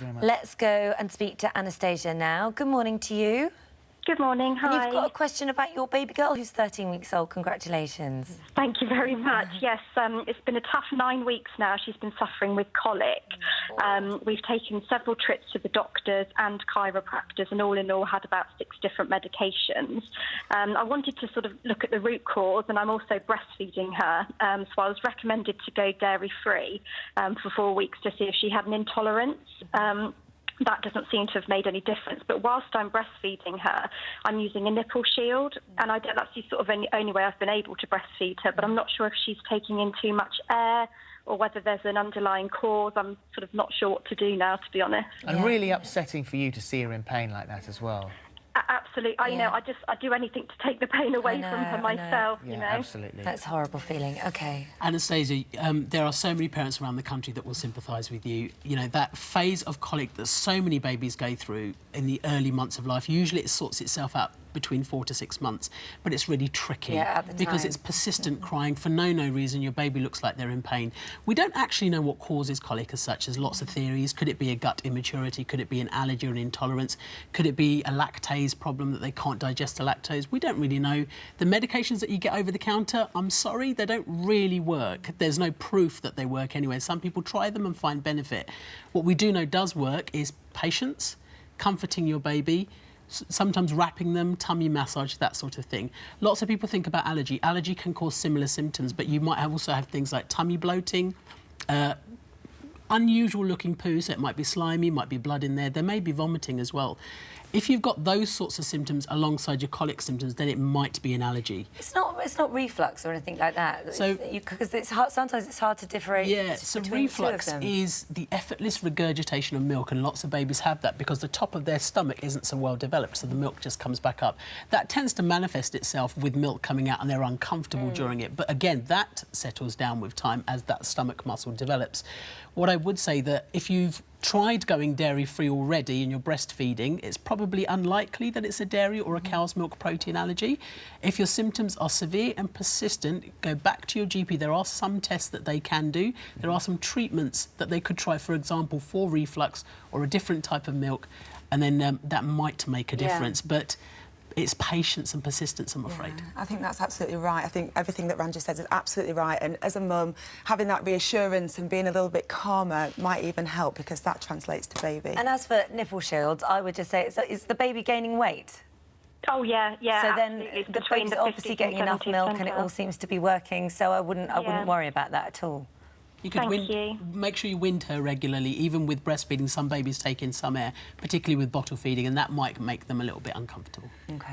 Very much. Let's go and speak to Anastasia now. Good morning to you. Good morning, hi. And you've got a question about your baby girl who's 13 weeks old. Congratulations. Thank you very much. Yes, it's been a tough 9 weeks now. She's been suffering with colic. We've taken several trips to the doctors and chiropractors, and all in all had about 6 different medications. I wanted to sort of look at the root cause, and I'm also breastfeeding her. So I was recommended to go dairy-free for 4 weeks to see if she had an intolerance. That doesn't seem to have made any difference. But whilst I'm breastfeeding her, I'm using a nipple shield, and that's the sort of only way I've been able to breastfeed her. But I'm not sure if she's taking in too much air or whether there's an underlying cause. I'm sort of not sure what to do now, to be honest. And really upsetting for you to see her in pain like that as well. Absolutely. I do anything to take the pain away from her myself, you know. Absolutely. That's a horrible feeling. OK. Anastasia, there are so many parents around the country that will sympathise with you. You know, that phase of colic that so many babies go through in the early months of life, usually it sorts itself out between 4 to 6 months, but it's really tricky because it's persistent crying for no reason. Your baby looks like they're in pain. We don't actually know what causes colic as such. There's lots of theories. Could it be a gut immaturity? Could it be an allergy or an intolerance? Could it be a lactase problem, that they can't digest the lactose? We don't really know. The medications that you get over the counter, I'm sorry, they don't really work. There's no proof that they work anyway. Some people try them and find benefit. What we do know does work is patience, comforting your baby, sometimes wrapping them, tummy massage, that sort of thing. Lots of people think about allergy. Allergy can cause similar symptoms, but you might also have things like tummy bloating, unusual looking poo, so it might be slimy, might be blood in there. There may be vomiting as well. If you've got those sorts of symptoms alongside your colic symptoms, then it might be an allergy. It's not reflux or anything like that. So because it's hard, sometimes it's hard to differentiate. Yeah, so reflux is the effortless regurgitation of milk, and lots of babies have that because the top of their stomach isn't so well developed, so the milk just comes back up. That tends to manifest itself with milk coming out and they're uncomfortable during it. But again, that settles down with time as that stomach muscle develops. What I would say that if you've tried going dairy-free already and you're breastfeeding, it's probably unlikely that it's a dairy or a cow's milk protein allergy. If your symptoms are severe and persistent, go back to your GP. There are some tests that they can do. There are some treatments that they could try, for example, for reflux or a different type of milk, and then that might make a difference. But it's patience and persistence, I'm afraid. I think that's absolutely right. I think everything that Ranj says is absolutely right. And as a mum, having that reassurance and being a little bit calmer might even help, because that translates to baby. And as for nipple shields, I would just say, is the baby gaining weight? Oh, yeah. So then the baby's obviously getting enough milk and it all seems to be working, so I wouldn't worry about that at all. You could make sure you wind her regularly. Even with breastfeeding, some babies take in some air, particularly with bottle feeding, and that might make them a little bit uncomfortable. OK.